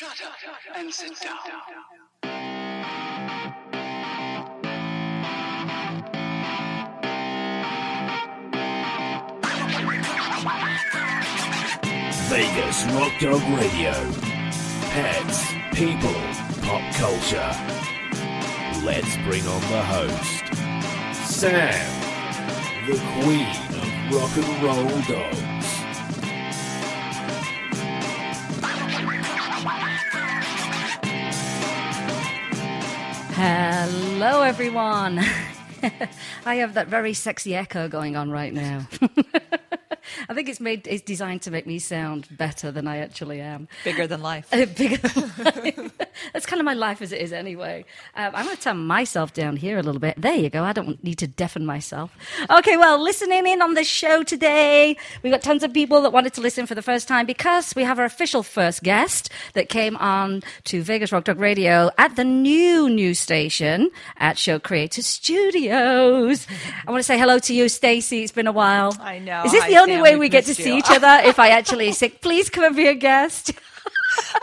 Shut up and sit down. Vegas Rock Dog Radio. Pets, people, pop culture. Let's bring on the host, Sam, the queen of rock and roll dogs. Hello, everyone. I have that very sexy echo going on right now. I think it's designed to make me sound better than I actually am. Bigger than life. Bigger than life. That's kind of my life as it is anyway. I'm going to turn myself down here a little bit. There you go. I don't need to deafen myself. Okay, well, listening in on the show today, we got tons of people that wanted to listen for the first time because we have our official first guest that came on to Vegas Rock Dog Radio at the new news station at Show Creator Studios. I want to say hello to you, Stacey. It's been a while. I know. Is this the only way we get to see each other if I actually say, please come and be a guest?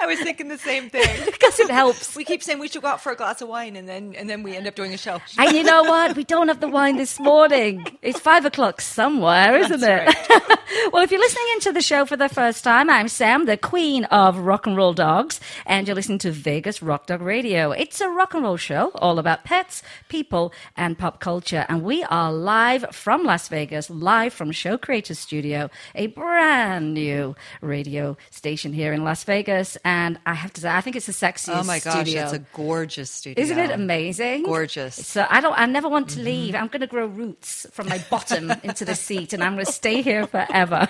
I was thinking the same thing. Because it helps. We keep saying we should go out for a glass of wine, and then we end up doing a show. And you know what? We don't have the wine this morning. It's 5:00 somewhere, isn't it? Right. Well, if you're listening into the show for the first time, I'm Sam, the queen of rock and roll dogs, and you're listening to Vegas Rock Dog Radio. It's a rock and roll show all about pets, people, and pop culture. And we are live from Las Vegas, live from Show Creator Studio, a brand new radio station here in Las Vegas. And I have to say, I think it's the sexiest studio. Oh my gosh, it's a gorgeous studio. Isn't it amazing? Gorgeous. So I never want to leave. I'm going to grow roots from my bottom into the seat, and I'm going to stay here forever.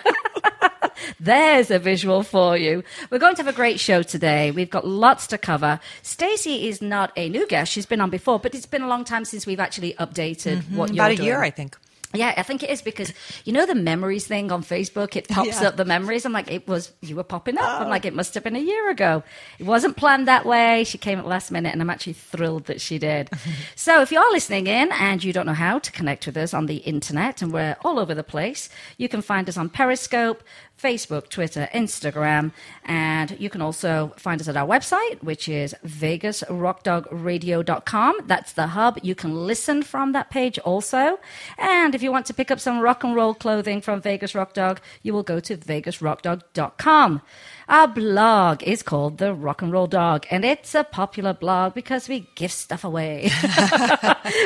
There's a visual for you. We're going to have a great show today. We've got lots to cover. Stacey is not a new guest. She's been on before, but it's been a long time since we've actually updated what you're doing. About a year, I think. Yeah, I think it is because, you know, the memories thing on Facebook, it pops up the memories. I'm like, you were popping up. I'm like, it must have been a year ago. It wasn't planned that way. She came at the last minute, and I'm actually thrilled that she did. So if you're listening in and you don't know how to connect with us on the internet, and we're all over the place, you can find us on Periscope, Facebook, Twitter, Instagram, and you can also find us at our website, which is vegasrockdogradio.com. That's the hub. You can listen from that page also. And if you want to pick up some rock and roll clothing from Vegas Rock Dog, you will go to vegasrockdog.com. Our blog is called The Rock and Roll Dog, and it's a popular blog because we give stuff away.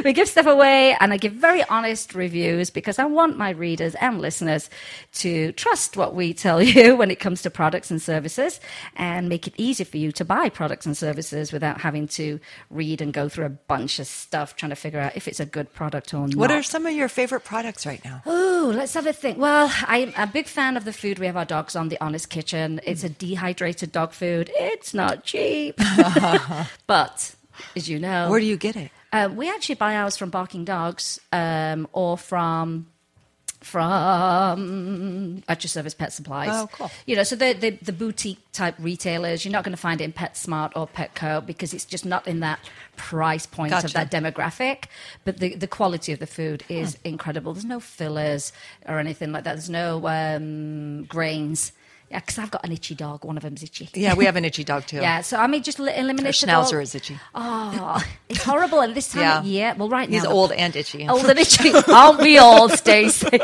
We give stuff away, and I give very honest reviews because I want my readers and listeners to trust what we tell you when it comes to products and services and make it easy for you to buy products and services without having to read and go through a bunch of stuff trying to figure out if it's a good product or not. What are some of your favorite products right now? Oh, let's have a think. Well, I'm a big fan of the food we have our dogs on, the Honest Kitchen. It's a dehydrated dog food. It's not cheap. But, as you know... Where do you get it? We actually buy ours from Barking Dogs or from At Your Service Pet Supplies. Oh, cool. You know, so the boutique type retailers, you're not going to find it in PetSmart or Petco because it's just not in that price point of that demographic. But the quality of the food is incredible. There's no fillers or anything like that. There's no grains. Yeah, because I've got an itchy dog. One of them's itchy. Yeah, we have an itchy dog too. Yeah, so I mean, just eliminate Our schnauzer is itchy. Oh, it's horrible. And this time of year, well, right now. He's old and itchy. Old and itchy. Aren't we all, Stacey? Jim,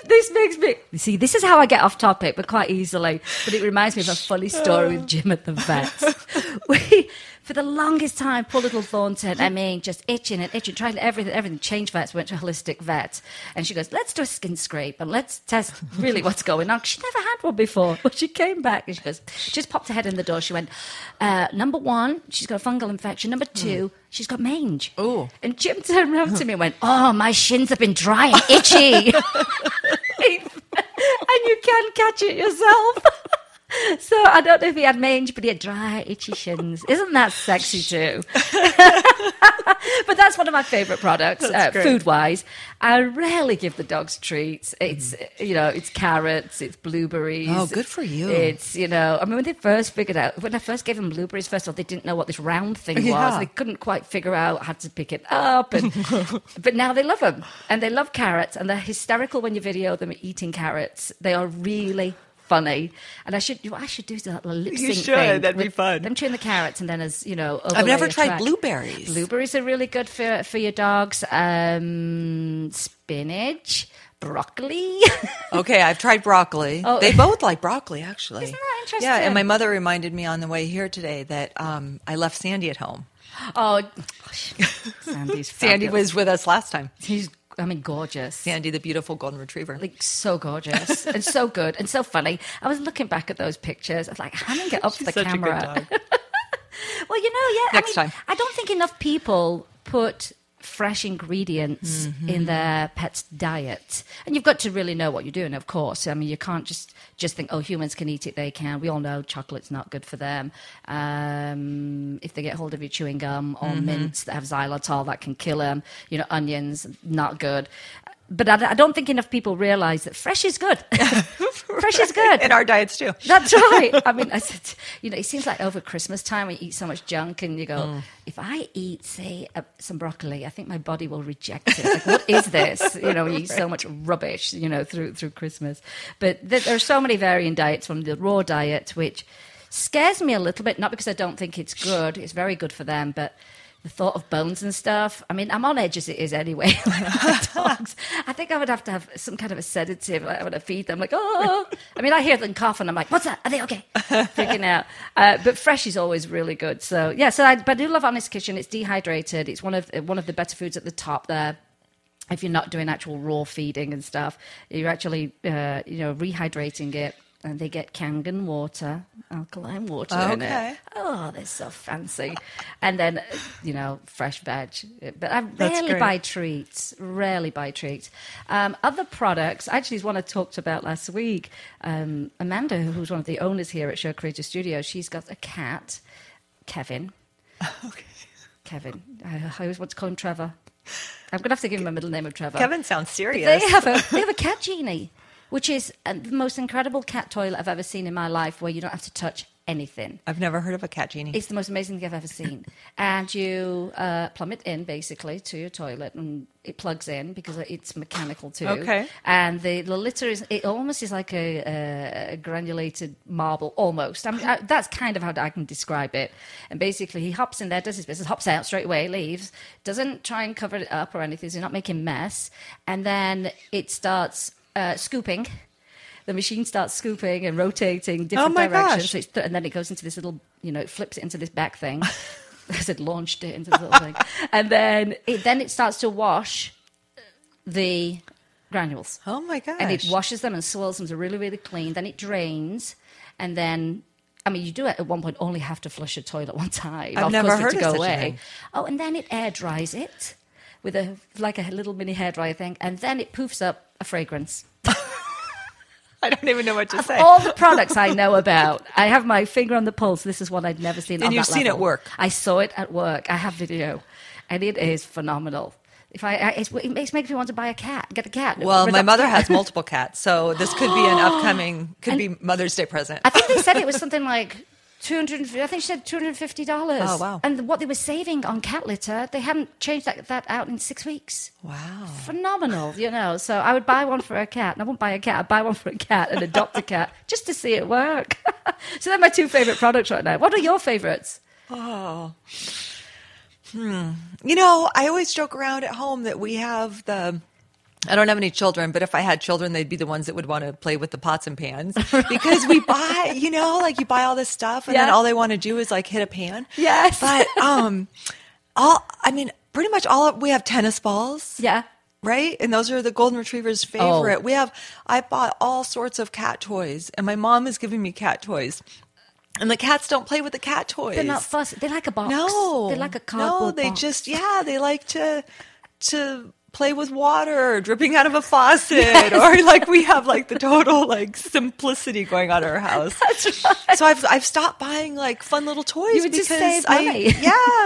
this makes me... See, this is how I get off topic, but quite easily. But it reminds me of a funny story with Jim at the vet. For the longest time, poor little Thornton, I mean, just itching and itching, trying everything. Changed vets, went to a holistic vet. And she goes, let's do a skin scrape and let's test really what's going on. She never had one before. But she came back and she goes, just popped her head in the door. She went, number 1, she's got a fungal infection. Number 2, she's got mange. Oh. And Jim turned around to me and went, oh, my shins have been dry and itchy. And you can catch it yourself. So I don't know if he had mange, but he had dry, itchy shins. Isn't that sexy too? But that's one of my favourite products, food-wise. I rarely give the dogs treats. It's, it's carrots, it's blueberries. Oh, good for you. It's, I mean, when I first gave them blueberries, first of all, they didn't know what this round thing was. Yeah. They couldn't quite figure out how to pick it up. But now they love them. And they love carrots. And they're hysterical when you video them eating carrots. They are really funny. And I should do that lip sync You should. thing. That'd be fun. Them chewing the carrots and then as, overlay I've never a tried track. blueberries. Blueberries are really good for your dogs. Spinach, broccoli. Okay, I've tried broccoli. Oh. They both like broccoli, actually. Isn't that interesting? Yeah, and my mother reminded me on the way here today that I left Sandy at home. Oh, Sandy's Sandy fabulous. was with us last time. He's, gorgeous. Sandy, the beautiful golden retriever. Like, so gorgeous and so good and so funny. I was looking back at those pictures. I was like, how did I get off the such camera? a good dog. Well, yeah. Next time. I don't think enough people put fresh ingredients in their pet's diet. And you've got to really know what you're doing, of course. I mean, you can't just think, oh, humans can eat it, they can. We all know chocolate's not good for them. If they get hold of your chewing gum or mints that have xylitol, that can kill them. Onions, not good. But I don't think enough people realize that fresh is good. Fresh is good. In our diets, too. That's right. I mean, I said, it seems like over Christmas time we eat so much junk and you go, if I eat, say, some broccoli, I think my body will reject it. Like, what is this? We eat so much rubbish, through Christmas. But there are so many varying diets from the raw diet, which scares me a little bit, not because I don't think it's good. It's very good for them, but the thought of bones and stuff. I mean, I'm on edge as it is anyway. My dogs. I think I would have to have some kind of a sedative when I feed them. Like, oh. I mean, I hear them cough and I'm like, what's that? Are they okay? Freaking out. But fresh is always really good. So, yeah, but I do love Honest Kitchen. It's dehydrated. It's one of the better foods at the top there. If you're not doing actual raw feeding and stuff, you're actually, rehydrating it. And they get Kangen water, alkaline water in it. Oh, they're so fancy. And then, fresh veg. But I rarely buy treats. Other products, actually, is one I talked about last week. Amanda, who's one of the owners here at Show Creator Studio, she's got a cat, Kevin. Okay. Kevin. I always want to call him Trevor. I'm going to have to give him a middle name of Trevor. Kevin sounds serious. They have a cat genie, which is the most incredible cat toilet I've ever seen in my life, where you don't have to touch anything. I've never heard of a cat genie. It's the most amazing thing I've ever seen. And you plumb it in, basically, to your toilet, and it plugs in because it's mechanical, too. Okay. And the litter it almost is like a granulated marble, almost. I mean, that's kind of how I can describe it. And basically, he hops in there, does his business, hops out straight away, leaves, doesn't try and cover it up or anything, so you're not making mess. And then it starts scooping. The machine starts scooping and rotating different directions. So and then it goes into this little, it flips it into this back thing. I said launched it into this little thing. And then it starts to wash the granules. Oh, my gosh. And it washes them and swirls them to really, really clean. Then it drains. And then, you do it at one point, only have to flush a toilet one time. I've never heard of such go a away. thing. Oh, and then it air dries it with a little mini hairdryer thing. And then it poofs up a fragrance. I don't even know what to say. All the products I know about, I have my finger on the pulse. This is one I'd never seen. And you've seen it work. I saw it at work. I have video, and it is phenomenal. It makes me want to buy a cat, get a cat. Well, my mother has multiple cats, so this could be an upcoming, be Mother's Day present. I think they said it was something like $250. I think she said $250. Oh, wow. And what they were saving on cat litter, they hadn't changed that out in 6 weeks. Wow. Phenomenal, So I would buy one for a cat. And I wouldn't buy a cat. I'd buy one for a cat and adopt a cat just to see it work. So they're my two favorite products right now. What are your favorites? Oh. I always joke around at home that we have I don't have any children, but if I had children, they'd be the ones that would want to play with the pots and pans because we buy, you buy all this stuff and then all they want to do is like hit a pan. Yes. But, pretty much we have tennis balls. Yeah. Right? And those are the golden retriever's favorite. Oh. I bought all sorts of cat toys and my mom is giving me cat toys. And the cats don't play with the cat toys. They're not fussy. They like a box. No. They like a cardboard box. They like to play with water dripping out of a faucet or like we have like the total like simplicity going on at our house. That's right. So I've stopped buying like fun little toys you would because just save money.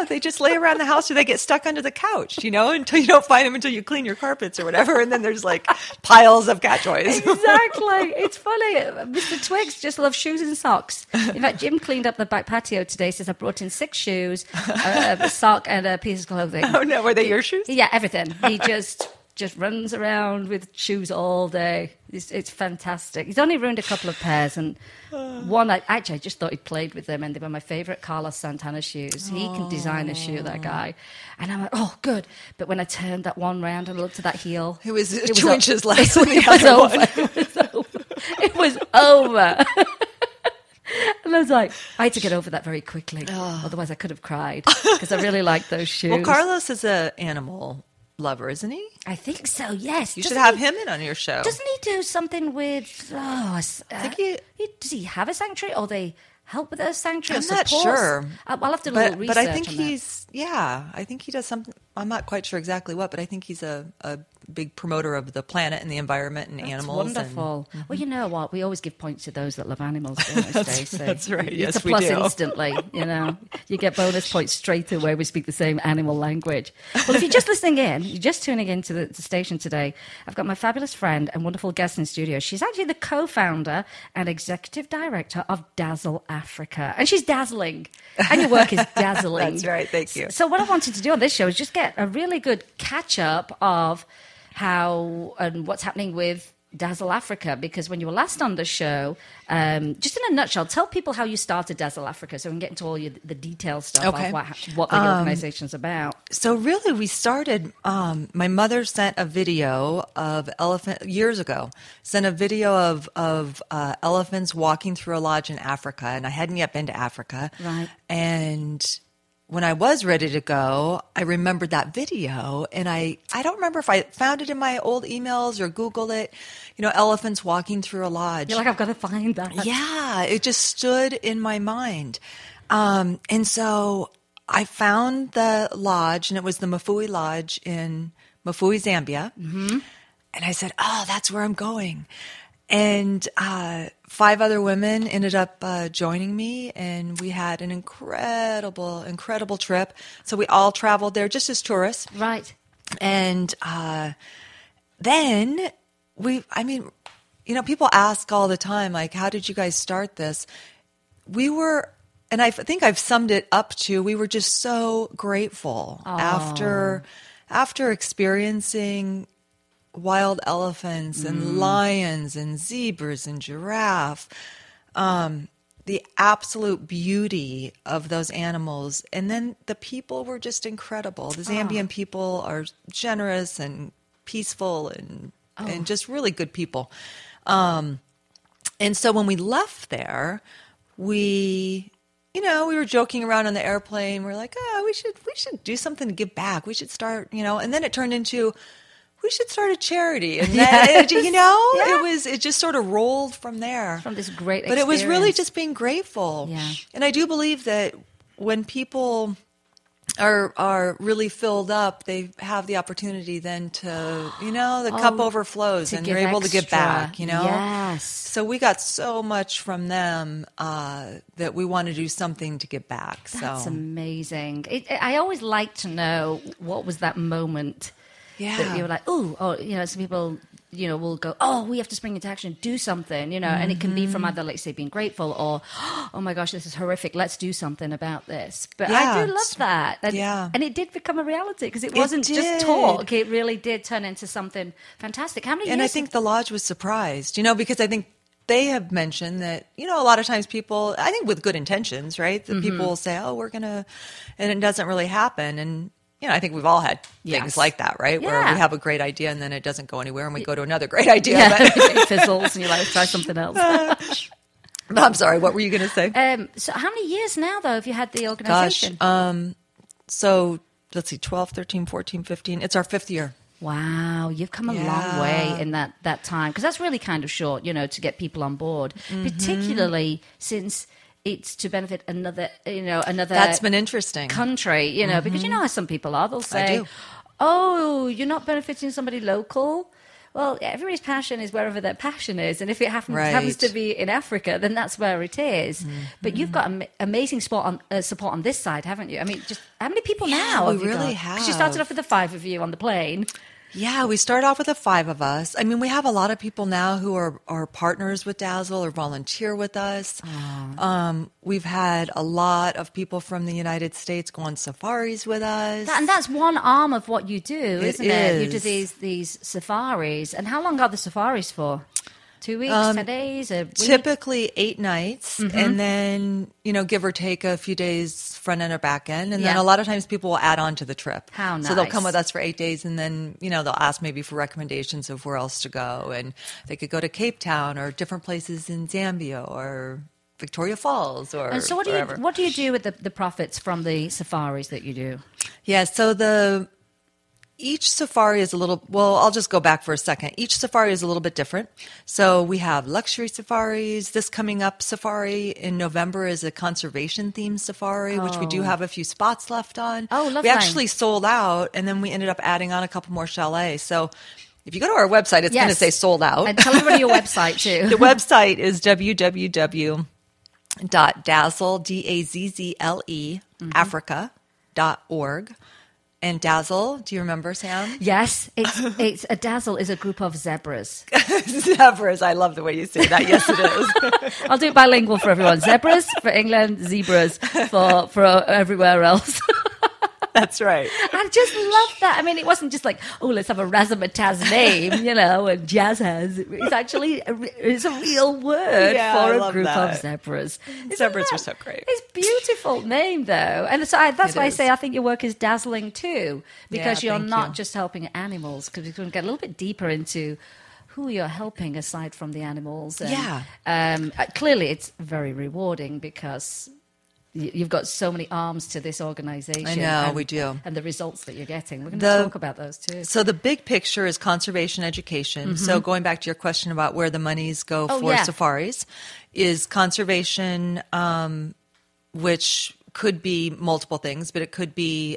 They just lay around the house or they get stuck under the couch, until you don't find them until you clean your carpets or whatever. And then there's like piles of cat toys. Exactly. It's funny. Mr. Twix just loves shoes and socks. In fact, Jim cleaned up the back patio today. Says I brought in 6 shoes, a sock and a piece of clothing. Oh no, were they your shoes? Yeah, everything. He just runs around with shoes all day. It's fantastic. He's only ruined a couple of pairs, and one I just thought he'd played with them, and they were my favorite Carlos Santana shoes. He can design a shoe, that guy. And I'm like, oh, good. But when I turned that one round and looked at that heel, it was 2 inches less than the it was other over. one. It was over. It was over. And I was like, I had to get over that very quickly. Otherwise, I could have cried because I really liked those shoes. Well, Carlos is an animal lover, isn't he? I think so, yes. You should have him in on your show. Doesn't he do something with... I think does he have a sanctuary, or they help with a sanctuary? I'm not sure. I'll have to do a little research. But I think I think he does something. I'm not quite sure exactly what, but I think he's a big promoter of the planet and the environment and animals. Wonderful. Well, you know what? We always give points to those that love animals, don't we, Stacey? That's right. It's Yes, a plus we do. instantly, you know. You get bonus points straight away. We speak the same animal language. Well, if you're just listening in, you're just tuning into the station today, I've got my fabulous friend and wonderful guest in studio. She's actually the co-founder and executive director of Dazzle Africa. And she's dazzling. And your work is dazzling. That's right. Thank you. So what I wanted to do on this show is just get a really good catch-up of how and what's happening with Dazzle Africa, because when you were last on the show, just in a nutshell, tell people how you started Dazzle Africa so we can get into all the detailed stuff Okay. of what the organization's about. So really, we started. My mother sent a video of years ago. Sent a video of elephants walking through a lodge in Africa, and I hadn't yet been to Africa. Right. And when I was ready to go, I remembered that video, and I don't remember if I found it in my old emails or Googled it. You know, elephants walking through a lodge. You're like, I've got to find that. Yeah, it just stood in my mind. And so I found the lodge, and it was the Mafui Lodge in Mafui, Zambia. Mm-hmm. And I said, oh, that's where I'm going. And 5 other women ended up joining me, and we had an incredible trip. So we all traveled there just as tourists. Right. And then people ask all the time, like, how did you guys start this? And I think I've summed it up to, we were just so grateful after experiencing wild elephants and lions and zebras and giraffe, the absolute beauty of those animals. And then the people were just incredible. The Zambian people are generous and peaceful and just really good people. And so when we left there, we were joking around on the airplane. We're like, we should do something to give back. We should start, and then it turned into, we should start a charity. And then, it just sort of rolled from there. From this great experience. But it was really just being grateful. Yeah. And I do believe that when people are really filled up, they have the opportunity then to, the cup overflows and they're able to give back, Yes. So we got so much from them that we want to do something to give back. That's amazing. I always like to know what was that moment that you were like, some people, will go, we have to spring into action, do something, and it can be from either, let's say, being grateful or, oh my gosh, this is horrific, let's do something about this. But I do love that. And it did become a reality because it wasn't just talk. It really did turn into something fantastic. How many years? And I think the lodge was surprised, because I think they have mentioned that, a lot of times people, I think with good intentions, right? That people will say, we're going to, and it doesn't really happen. And, I think we've all had things like that, right? Yeah. Where we have a great idea and then it doesn't go anywhere and we go to another great idea. Yeah, it fizzles and you're like, try something else. I'm sorry, what were you going to say? So how many years now, though, have you had the organization? Gosh, so let's see, 12, 13, 14, 15. It's our 5th year. Wow, you've come a long way in that time. Because that's really kind of short, to get people on board, particularly since it's to benefit another That's been interesting. Country, because you know how some people are. They'll say, oh, you're not benefiting somebody local. Well, everybody's passion is wherever their passion is. And if it happens to be in Africa, then that's where it is. But you've got amazing support on this side, haven't you? I mean, just how many people now? We really have. Because you started off with the 5 of you on the plane. Yeah, we started off with the 5 of us. I mean, we have a lot of people now who are partners with Dazzle or volunteer with us. We've had a lot of people from the United States go on safaris with us. And that's one arm of what you do, isn't it? is. You do these safaris. And how long are the safaris for? 2 weeks, 10 days, a week? Typically 8 nights, and then, give or take a few days front end or back end. And then a lot of times people will add on to the trip. How nice. So they'll come with us for 8 days, and then, they'll ask maybe for recommendations of where else to go. And they could go to Cape Town or different places in Zambia or Victoria Falls or And so what do you do with the profits from the safaris that you do? Yeah, so each safari is I'll just go back for a second. Each safari is a little bit different. So we have luxury safaris. This coming up safari in November is a conservation themed safari, which we do have a few spots left on. Oh, lovely. We actually sold out, and then we ended up adding on a couple more chalets. So if you go to our website, it's going to say sold out. And tell everybody your website too. The website is www.dazzle, Dazzle, Africa.org. And Dazzle, do you remember, Sam? Yes, it's a Dazzle is a group of zebras. Zebras, I love the way you say that. Yes, it is. I'll do it bilingual for everyone. Zebras for England, zebras for everywhere else. That's right. I just love that. I mean, it wasn't just like, let's have a razzmatazz name, and jazz has. It's actually it's a real word for a group of zebras. Zebras are so great. It's a beautiful name, though. And so that's why I say I think your work is dazzling, too, because you're not just helping animals, because we can get a little bit deeper into who you're helping aside from the animals. And, clearly, it's very rewarding because you've got so many arms to this organization. I know, we do. And the results that you're getting. We're going to talk about those too. So the big picture is conservation education. So going back to your question about where the monies go for safaris, is conservation, which could be multiple things, but it could be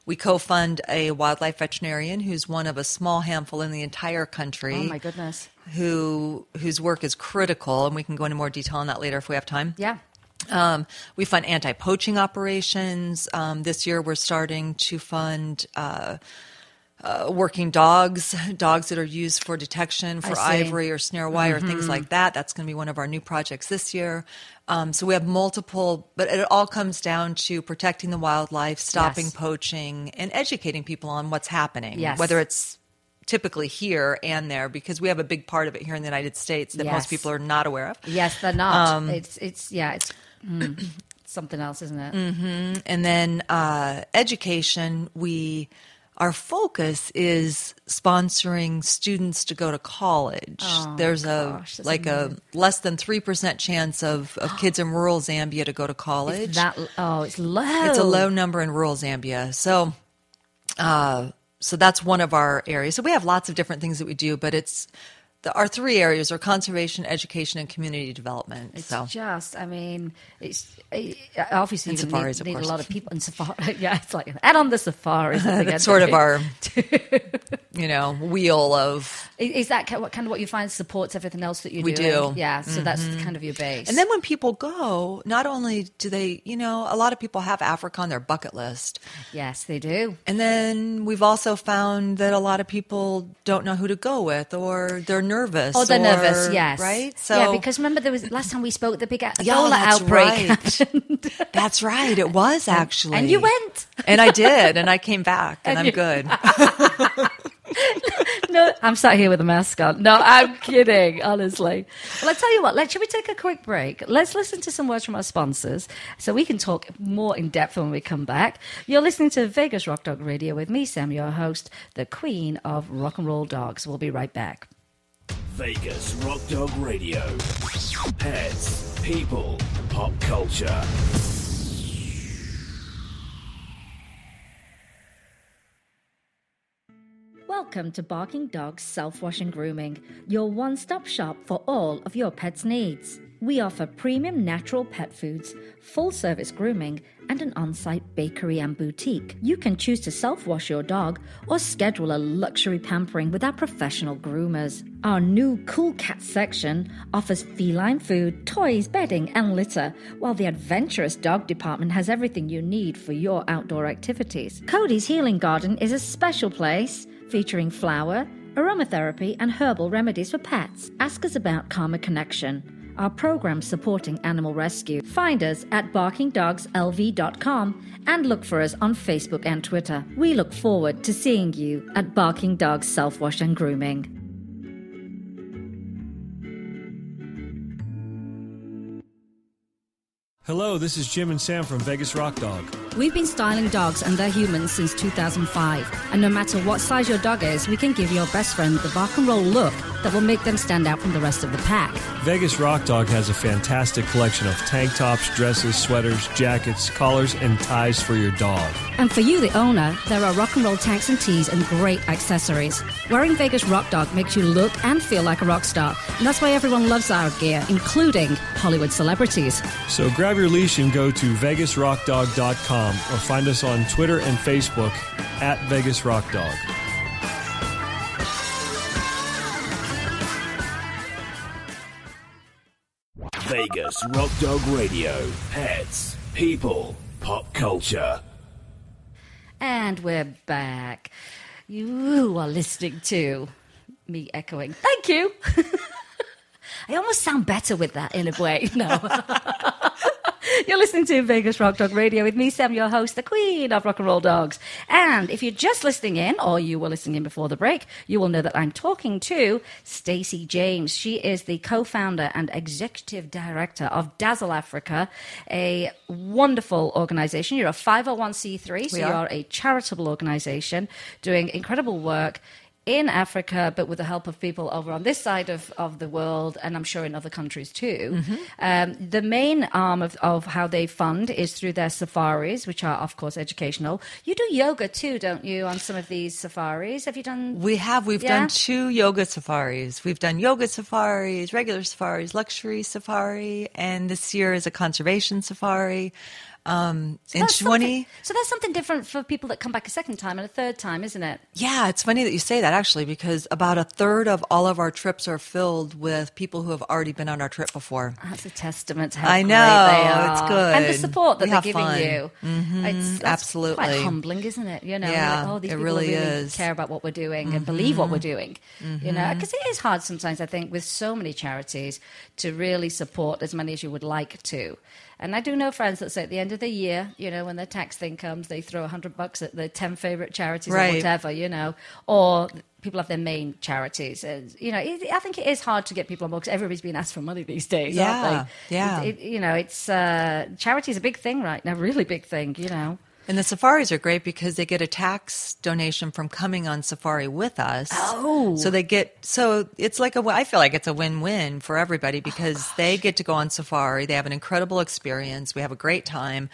we co-fund a wildlife veterinarian who's one of a small handful in the entire country. Oh, my goodness. Whose work is critical, and we can go into more detail on that later if we have time. Yeah. We fund anti-poaching operations. This year we're starting to fund working dogs that are used for detection for ivory or snare wire, things like that. That's going to be one of our new projects this year. So we have multiple, but it all comes down to protecting the wildlife, stopping poaching, and educating people on what's happening, whether it's typically here and there, because we have a big part of it here in the United States that most people are not aware of. Yes, they're not. It's something else, isn't it? Mm-hmm. And then education, our focus is sponsoring students to go to college. There's a less than 3% chance of kids in rural Zambia to go to college. It's low. It's a low number in rural Zambia. So that's one of our areas. So we have lots of different things that we do, but our 3 areas are conservation, education, and community development. It's obviously you need a lot of people in safari. Yeah, it's like add on the safaris. That's sort of our, wheel of. Is that kind of what you find supports everything else that you do? We do. Yeah, so that's kind of your base. And then when people go, not only do they, a lot of people have Africa on their bucket list. Yes, they do. And then we've also found that a lot of people don't know who to go with, or they're nervous. Oh, they're nervous, yes. Right? So, because remember last time we spoke, the big Ebola outbreak happened. That's right. It was actually. And you went. And I did. And I came back. And I'm good. No, I'm sat here with a mask on. No, I'm kidding, honestly. Well, I tell you what, should we take a quick break? Let's listen to some words from our sponsors so we can talk more in depth when we come back. You're listening to Vegas Rock Dog Radio with me, Sam, your host, the queen of rock and roll dogs. We'll be right back. Vegas Rock Dog Radio. Pets, people, pop culture. Welcome to Barking Dogs Self-Wash and Grooming, your one-stop shop for all of your pet's needs. We offer premium natural pet foods, full-service grooming, and an on-site bakery and boutique. You can choose to self-wash your dog or schedule a luxury pampering with our professional groomers. Our new Cool Cat section offers feline food, toys, bedding, and litter, while the adventurous dog department has everything you need for your outdoor activities. Cody's Healing Garden is a special place featuring flower, aromatherapy, and herbal remedies for pets. Ask us about Karma Connection, our program supporting animal rescue. Find us at barkingdogslv.com and look for us on Facebook and Twitter. We look forward to seeing you at Barking Dogs Self Wash and Grooming. Hello, this is Jim and Sam from Vegas Rock Dog. We've been styling dogs and their humans since 2005. And no matter what size your dog is, we can give your best friend the bark and roll look that will make them stand out from the rest of the pack. Vegas Rock Dog has a fantastic collection of tank tops, dresses, sweaters, jackets, collars, and ties for your dog. And for you, the owner, there are rock and roll tanks and tees and great accessories. Wearing Vegas Rock Dog makes you look and feel like a rock star. And that's why everyone loves our gear, including Hollywood celebrities. So grab your leash and go to vegasrockdog.com or find us on Twitter and Facebook at Vegas Rock Dog. Vegas Rock Dog Radio. Pets, people, pop culture. And we're back. You are listening to me echoing. Thank you. I almost sound better with that in a way. No. You're listening to Vegas Rock Dog Radio with me, Sam, your host, the queen of rock and roll dogs. And if you're just listening in, or you were listening in before the break, you will know that I'm talking to Stacey James. She is the co-founder and executive director of Dazzle Africa, a wonderful organization. You're a 501c3, so you are a charitable organization doing incredible work in Africa, but with the help of people over on this side of the world, and I'm sure in other countries too. Mm-hmm. The main arm of how they fund is through their safaris, which are, of course, educational. You do yoga too, don't you, on some of these safaris? Have you done? We have. We've done 2 yoga safaris. We've done yoga safaris, regular safaris, luxury safari, and this year is a conservation safari. So that's something different for people that come back a second time and a third time, isn't it? Yeah, it's funny that you say that, actually, because about a third of all of our trips are filled with people who have already been on our trip before. That's a testament to how great they are. It's good. And the support that they're giving fun. You. Mm-hmm. It's absolutely quite humbling, isn't it? You know, yeah, like, these it people really care about what we're doing and believe what we're doing. You know, because it is hard sometimes, I think, with so many charities to really support as many as you would like to. And I do know friends that say at the end of the year, you know, when their tax thing comes, they throw $100 at their 10 favorite charities or whatever, you know, or people have their main charities. And, you know, I think it is hard to get people on board because everybody's being asked for money these days, aren't they? Yeah. You know, it's charity is a big thing right now, really big thing, you know. And the safaris are great because they get a tax donation from coming on safari with us. Oh. So it's like I feel like it's a win-win for everybody because they get to go on safari. They have an incredible experience. We have a great time.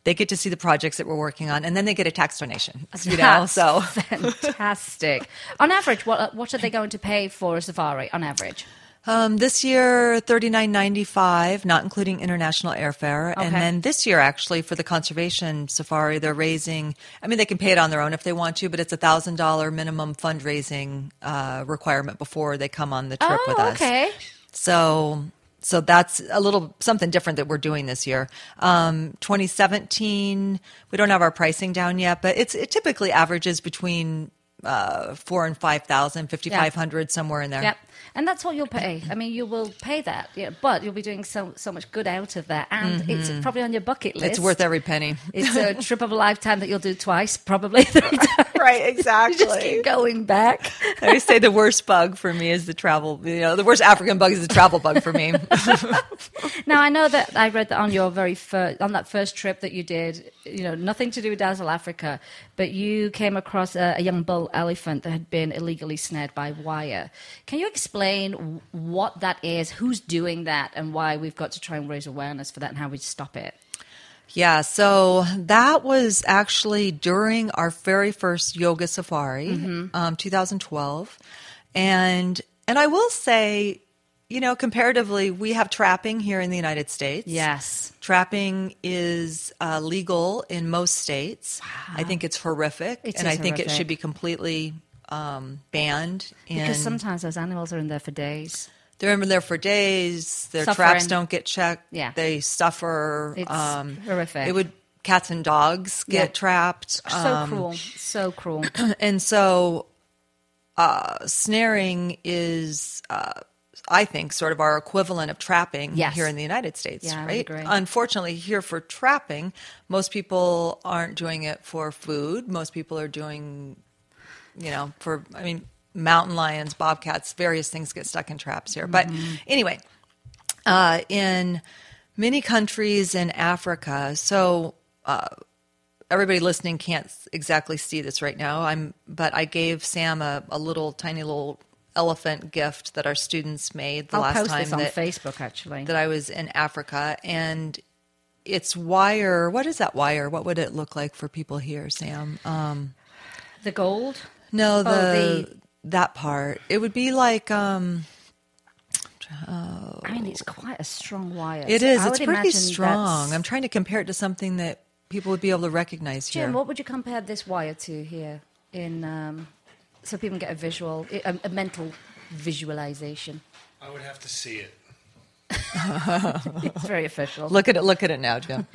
They get to see the projects that we're working on, and then they get a tax donation. You know, so fantastic. On average, what are they going to pay for a safari on average? This year, $39.95, not including international airfare. Okay. And then this year, actually, for the conservation safari, they're raising, I mean, they can pay it on their own if they want to, but it's $1,000 minimum fundraising requirement before they come on the trip with us. Okay. So that's a little something different that we're doing this year. 2017, we don't have our pricing down yet, but it typically averages between 4,000 and 5,000, 5,500, somewhere in there. Yep. And that's what you'll pay. I mean, you will pay that, but you'll be doing so much good out of that. And it's probably on your bucket list. It's worth every penny. It's a trip of a lifetime that you'll do twice, probably 3 times. Right, exactly. You just keep going back. I say the worst bug for me is the travel. You know, the worst African bug is the travel bug for me. Now, I know that I read that on your on that first trip that you did, you know, nothing to do with Dazzle Africa, but you came across a young bull elephant that had been illegally snared by wire. Can you explain what that is, who's doing that, and why we've got to try and raise awareness for that and how we stop it? Yeah, so that was actually during our very first yoga safari, 2012. And I will say, you know, comparatively, we have trapping here in the United States. Yes. Trapping is legal in most states. Wow. I think it's horrific. I think it should be completely banned. Because sometimes those animals are in there for days. They're in there for days. Their Suffering. traps don't get checked. Yeah. They suffer. It's horrific. Cats and dogs get trapped. So cruel. So cruel. And so snaring is, I think, sort of our equivalent of trapping Yes. here in the United States, Yeah, I would right? agree. Unfortunately, here for trapping, most people aren't doing it for food. Most people are doing, mountain lions, bobcats, various things get stuck in traps here. But anyway, in many countries in Africa, so everybody listening can't exactly see this right now. But I gave Sam a tiny little elephant gift that our students made the I'll last post time this on Facebook, actually. that I was in Africa, and it's wire. What is that wire? What would it look like for people here, Sam? The gold? No, the that part. It would be like. I mean, it's quite a strong wire. It So is. I It's would pretty imagine strong. that's- I'm trying to compare it to something that people would be able to recognize here. Jim, what would you compare this wire to here so people can get a visual, a mental visualization? I would have to see it. It's very official. Look at it now, Jim.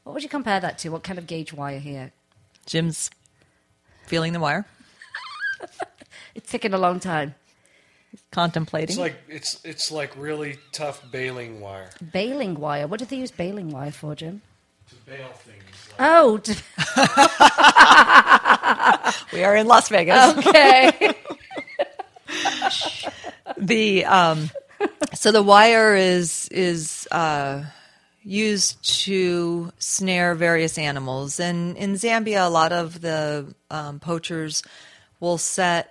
What would you compare that to? What kind of gauge wire here? Jim's feeling the wire, It's taken a long time. contemplating. It's like really tough baling wire Baling wire. What did they use baling wire for, Jim? to bale things. Oh, We are in Las Vegas. okay. So the wire is used to snare various animals, and in Zambia, a lot of the poachers will set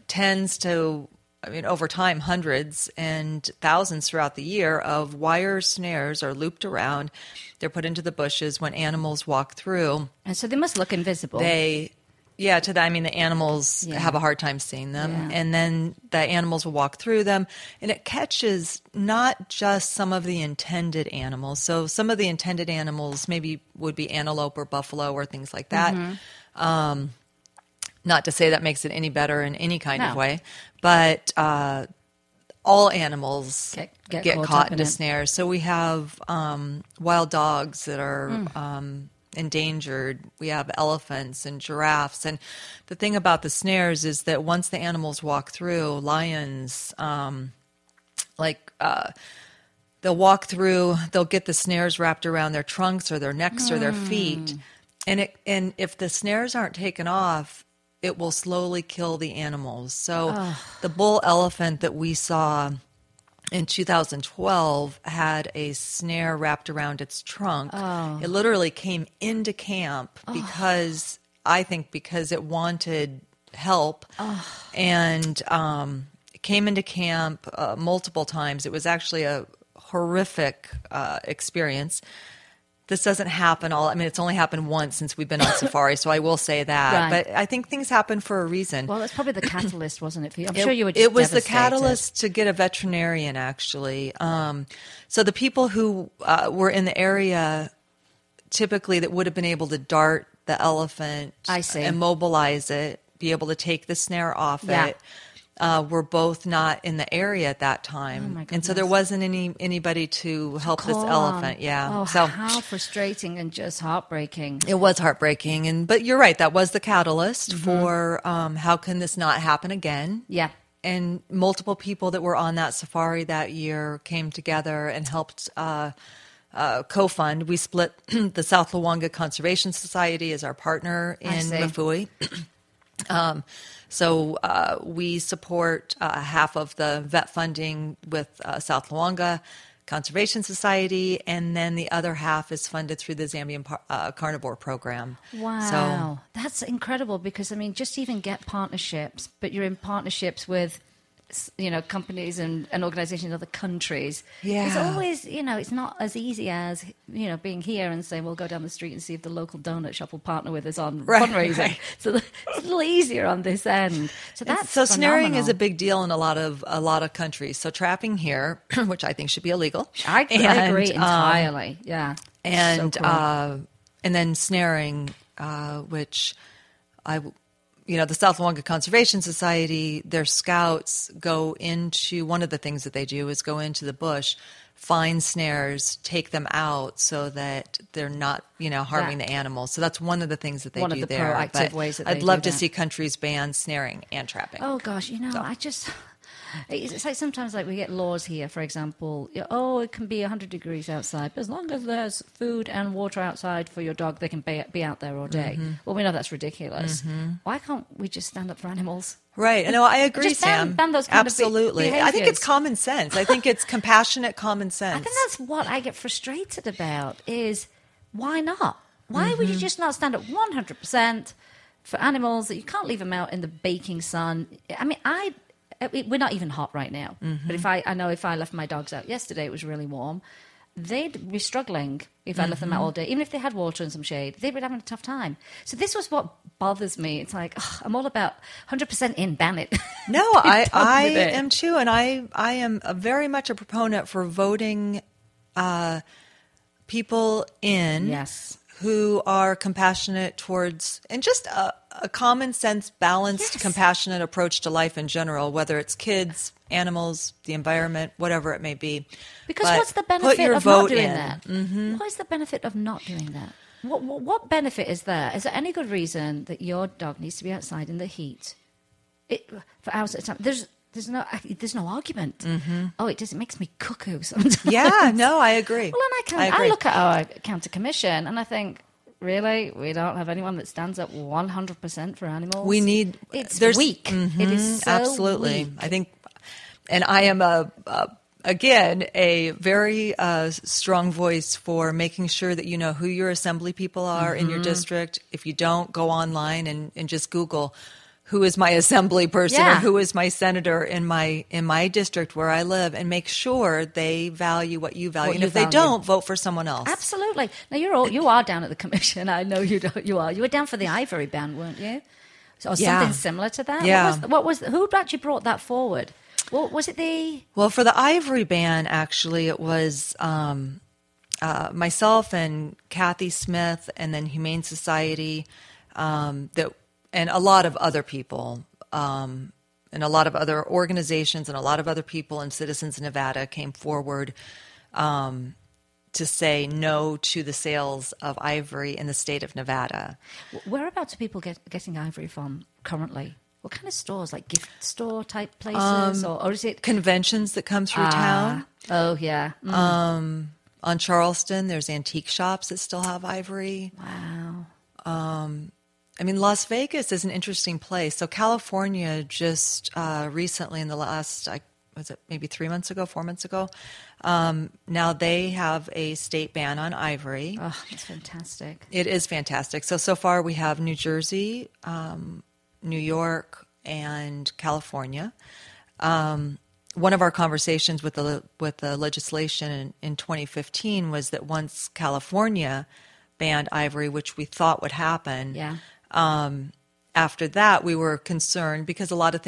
tens to, over time, hundreds and thousands throughout the year of wire snares are looped around. They're put into the bushes when animals walk through. And so they must look invisible. The animals have a hard time seeing them. Yeah. And then the animals will walk through them. And it catches not just some of the intended animals. So some of the intended animals maybe would be antelope or buffalo or things like that. Not to say that makes it any better in any kind of No. way. But all animals Get get caught caught up in into it. snares. So we have wild dogs that are endangered. We have elephants and giraffes. And the thing about the snares is that once the animals walk through, lions, they'll walk through, they'll get the snares wrapped around their trunks or their necks or their feet. And if the snares aren't taken off, it will slowly kill the animals. So the bull elephant that we saw in 2012 had a snare wrapped around its trunk. It literally came into camp because it wanted help. And it came into camp multiple times. It was actually a horrific experience. This doesn't happen it's only happened once since we've been on safari, so I will say that. Right. But I think things happen for a reason. Well, that's probably the catalyst, wasn't it? For you? I'm sure you were just It was the devastated. catalyst to get a veterinarian, actually. So the people who were in the area typically that would have been able to dart the elephant, I see. immobilize it, be able to take the snare off Yeah. it, were both not in the area at that time. Oh, my And so there goodness. wasn't anybody to help this Call elephant. on. Yeah. Oh, So how frustrating and just heartbreaking. it was heartbreaking. But you're right, that was the catalyst for how can this not happen again? Yeah. And multiple people that were on that safari that year came together and helped co-fund. We split the South Luangwa Conservation Society as our partner I in see. Mafui. So we support half of the vet funding with South Luangwa Conservation Society, and then the other half is funded through the Zambian Carnivore Program. Wow. That's incredible because, just even get partnerships, but you're in partnerships with, companies and organizations in other countries. Yeah. It's always, it's not as easy as, being here and saying, we'll go down the street and see if the local donut shop will partner with us on Right, fundraising. right. So it's a little easier on this end. So that's So snaring phenomenal. is a big deal in a lot of countries. So trapping here, which I think should be illegal. I agree And, entirely. Yeah. And So cool. and then snaring, which the South Luangwa Conservation Society, their scouts go into, one of the things that they do is go into the bush, find snares, take them out so that they're not, harming the animals. So that's one of the things that they do there. One of the proactive ways that they I'd love do to that. see countries ban snaring and trapping. Oh gosh, it's like sometimes like we get laws here, for example, it can be 100 degrees outside, but as long as there's food and water outside for your dog, they can be out there all day. Well, we know that's ridiculous. Why can't we just stand up for animals? Right. No, I agree, Just Sam. ban those kind of Absolutely. I think it's common sense. I think it's compassionate common sense. I think that's what I get frustrated about is why not? Why would you just not stand up 100% for animals that you can't leave them out in the baking sun? I mean, we're not even hot right now, but if I left my dogs out yesterday, it was really warm. They'd be struggling if I left them out all day. Even if they had water and some shade, they'd be having a tough time. So this was what bothers me. It's like, I'm all about 100% in, ban it. No, I am too. And I am very much a proponent for voting people in. Yes. Who are compassionate towards, and just a common sense, balanced, compassionate approach to life in general, whether it's kids, animals, the environment, whatever it may be. Because But what's the put benefit your of vote not doing in. that? What is the benefit of not doing that? What benefit is there? Is there any good reason that your dog needs to be outside in the heat for hours at a time? There's no argument. Oh, it makes me cuckoo sometimes. Yeah, no, I agree. Well, and I look at our county commission and I think, really, we don't have anyone that stands up 100% for animals. It's weak. It is so absolutely weak. I think, and I am again a very strong voice for making sure that you know who your assembly people are in your district. If you don't, go online and just Google who is my assembly person or who is my senator in my district where I live, and make sure they value what you value. And if they don't, vote for someone else. Absolutely. Now you are down at the commission. I know you are. You were down for the ivory ban, weren't you? Or something similar to that. Yeah. Who actually brought that forward? Well, was it Well, for the ivory ban, actually, it was myself and Kathy Smith, and then Humane Society, and a lot of other people, and a lot of other organizations, and a lot of other people and citizens in Nevada came forward to say no to the sales of ivory in the state of Nevada. Whereabouts are people getting ivory from currently? What kind of stores, like gift store type places, or is it Conventions that come through town? Oh yeah. On Charleston, there's antique shops that still have ivory. Wow. I mean, Las Vegas is an interesting place. So California just recently, in the last, was it maybe 4 months ago, now they have a state ban on ivory. Oh, that's fantastic. It is fantastic. So far we have New Jersey, New York, and California. One of our conversations with the legislation in 2015 was that once California banned ivory, which we thought would happen, after that we were concerned because a lot of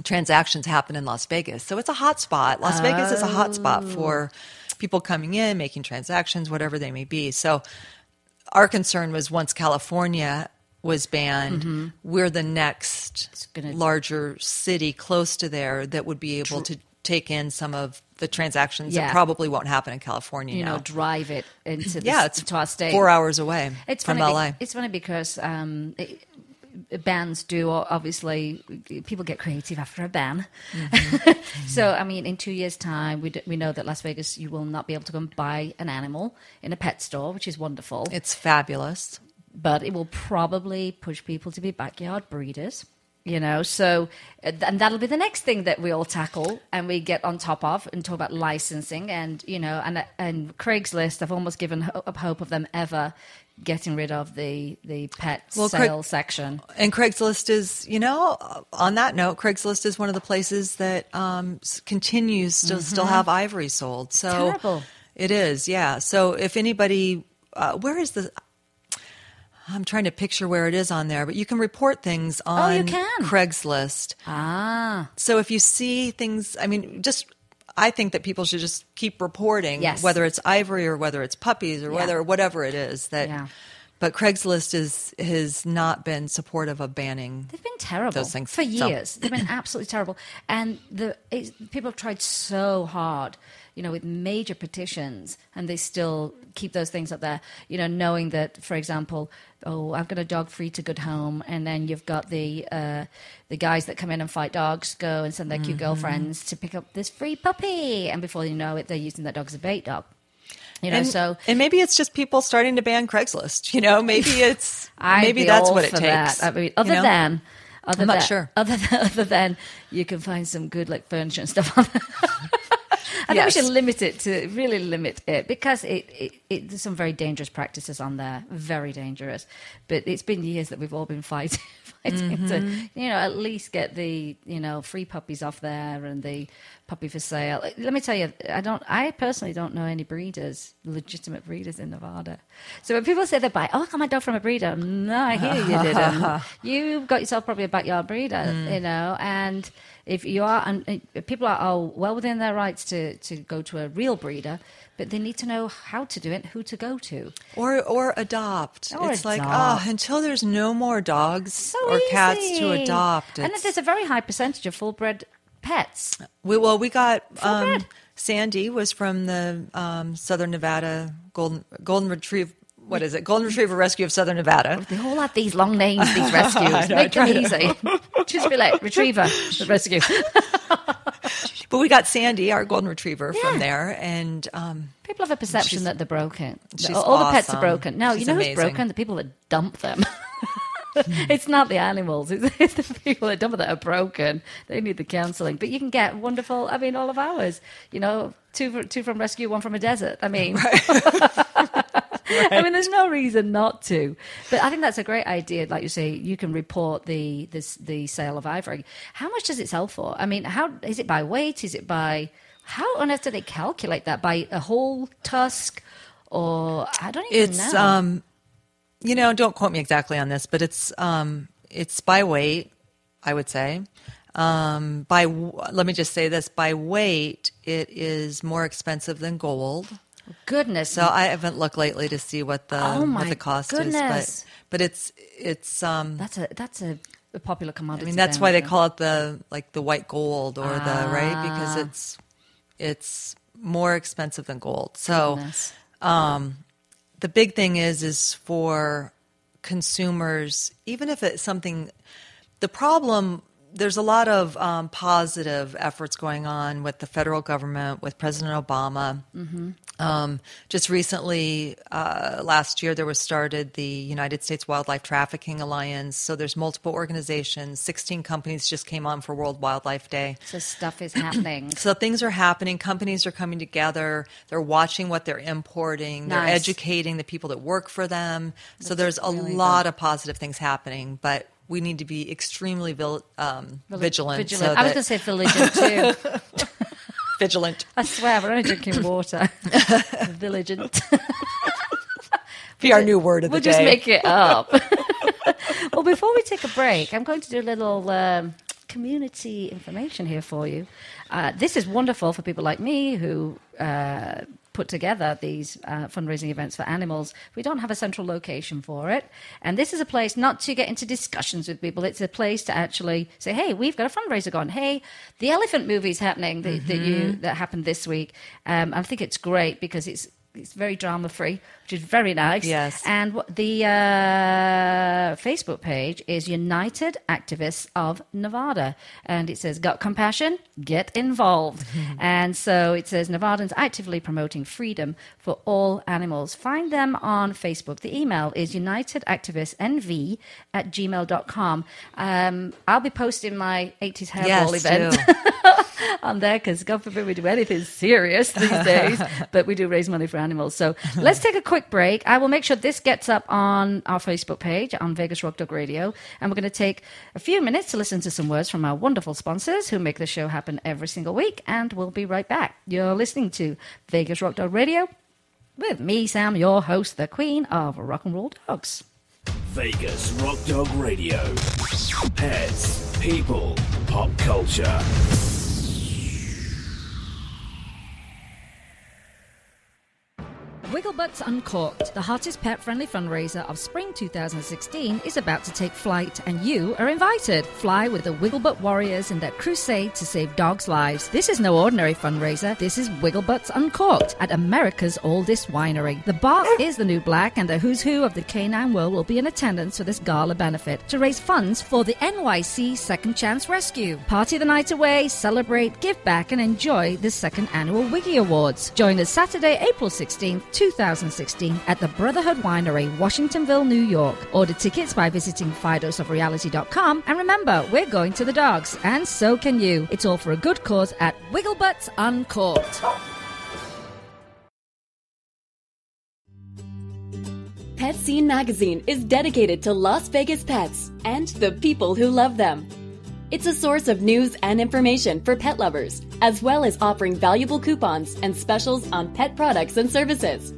transactions happen in Las Vegas. So it's a hot spot. Las Vegas is a hot spot for people coming in, making transactions, whatever they may be. So our concern was once California was banned, we're the next larger city close to there that would be able to take in some of the transactions that probably won't happen in California now. Drive it into it's to our state. 4 hours away from LA. It's funny because bans do, obviously, people get creative after a ban. So, I mean, in 2 years' time, we know that Las Vegas, you will not be able to go and buy an animal in a pet store, which is wonderful. It's fabulous. But it will probably push people to be backyard breeders. So, and that'll be the next thing that we all tackle and we get on top of and talk about licensing and Craigslist. I've almost given up hope of them ever getting rid of the pet sale section. And Craigslist is, on that note, Craigslist is one of the places that continues to still have ivory sold. So terrible. It is, yeah. So if anybody, where is the... I'm trying to picture where it is on there, but you can report things on you can. Craigslist. Ah. So if you see things, I mean, just I think that people should just keep reporting, whether it's ivory or whether it's puppies or whatever it is that. Yeah. But Craigslist has not been supportive of banning. They've been terrible those things for years. They've been absolutely terrible, and people have tried so hard, with major petitions, and they still keep those things up there. Knowing that, for example, I've got a dog free to good home, and then you've got the guys that come in and fight dogs go and send their cute girlfriends to pick up this free puppy, and before you know it, they're using that dog as a bait dog. And maybe it's just people starting to ban Craigslist. Maybe that's what it takes. I mean, I'm not sure. Other than you can find some good furniture and stuff on there. I think we should really limit it, because there's some very dangerous practices on there, very dangerous. But it's been years that we've all been fighting to, at least get the, free puppies off there and the puppy for sale. Let me tell you, I personally don't know any legitimate breeders in Nevada. So when people say they buy, I got my dog from a breeder. No, I hear you didn't. You got yourself probably a backyard breeder, and if you are, and people are well within their rights to go to a real breeder, but they need to know how to do it, who to go to, or adopt. It's until there's no more dogs or cats to adopt. And there's a very high percentage of full-bred pets. We got Sandy was from the Southern Nevada Golden Retriever. What is it? Golden Retriever Rescue of Southern Nevada. They all have these long names, these rescues. Make them easy. Just be like, Retriever, the rescue. But we got Sandy, our Golden Retriever, from there. And people have a perception that they're broken. All awesome. The pets are broken. No, she's who's amazing. broken? The people that dump them. It's not the animals. It's the people that dump it that are broken. They need the counselling. But you can get wonderful, all of ours. Two from rescue, one from a desert. Right. There's no reason not to. But I think that's a great idea. Like you say, you can report the sale of ivory. How much does it sell for? How is it by weight? Is it by, how on earth do they calculate that? By a whole tusk? Or I don't even know. Don't quote me exactly on this, but it's by weight, I would say. Let me just say this: by weight, it is more expensive than gold. Goodness. So I haven't looked lately to see what the cost is, but it's that's a popular commodity. That's why they call it the white gold or the right, because it's more expensive than gold. So the big thing is for consumers, even if it's something, the problem. There's a lot of positive efforts going on with the federal government, with President Obama. Just recently, last year, there was started the United States Wildlife Trafficking Alliance. So there's multiple organizations. 16 companies just came on for World Wildlife Day. So stuff is happening. So things are happening. Companies are coming together. They're watching what they're importing. They're educating the people that work for them. So there's a lot of positive things happening, but we need to be extremely vigilant. So I was going to say vigilant too. Vigilant. I swear, we're only drinking water. Vigilant. Be our new word of the day. We'll just make it up. Well, before we take a break, I'm going to do a little community information here for you. This is wonderful for people like me who put together these fundraising events for animals. We don't have a central location for it. And this is a place not to get into discussions with people. It's a place to actually say, hey, we've got a fundraiser going. Hey, the elephant movie's happening that happened this week. I think it's great because it's very drama-free, which is very nice. Yes. And the Facebook page is United Activists of Nevada. And it says, got compassion? Get involved. And so it says, Nevadans actively promoting freedom for all animals. Find them on Facebook. The email is unitedactivistsnv@gmail.com. I'll be posting my 80s hairball event on there because God forbid we do anything serious these days, but we do raise money for animals. So let's take a quick break. I will make sure this gets up on our Facebook page on Vegas Rock Dog Radio, and we're going to take a few minutes to listen to some words from our wonderful sponsors who make the show happen every single week, and we'll be right back. You're listening to Vegas Rock Dog Radio with me, Sam, your host, the queen of rock and roll dogs. Vegas Rock Dog Radio. Pets, people, pop culture. Butts Uncorked, the hottest pet-friendly fundraiser of spring 2016, is about to take flight, and you are invited. Fly with the Wigglebutt Warriors in their crusade to save dogs' lives. This is no ordinary fundraiser. This is Wigglebutts Uncorked at America's oldest winery. The bar is the new black, and the who's who of the canine world will be in attendance for this gala benefit to raise funds for the NYC Second Chance Rescue. Party the night away, celebrate, give back, and enjoy the second annual Wiggy Awards. Join us Saturday, April 16th, 2016 at the Brotherhood Winery, Washingtonville, New York. Order tickets by visiting fidosofreality.com. And remember, we're going to the dogs, and so can you. It's all for a good cause at Wigglebutts Uncorked. Pet Scene Magazine is dedicated to Las Vegas pets and the people who love them. It's a source of news and information for pet lovers, as well as offering valuable coupons and specials on pet products and services.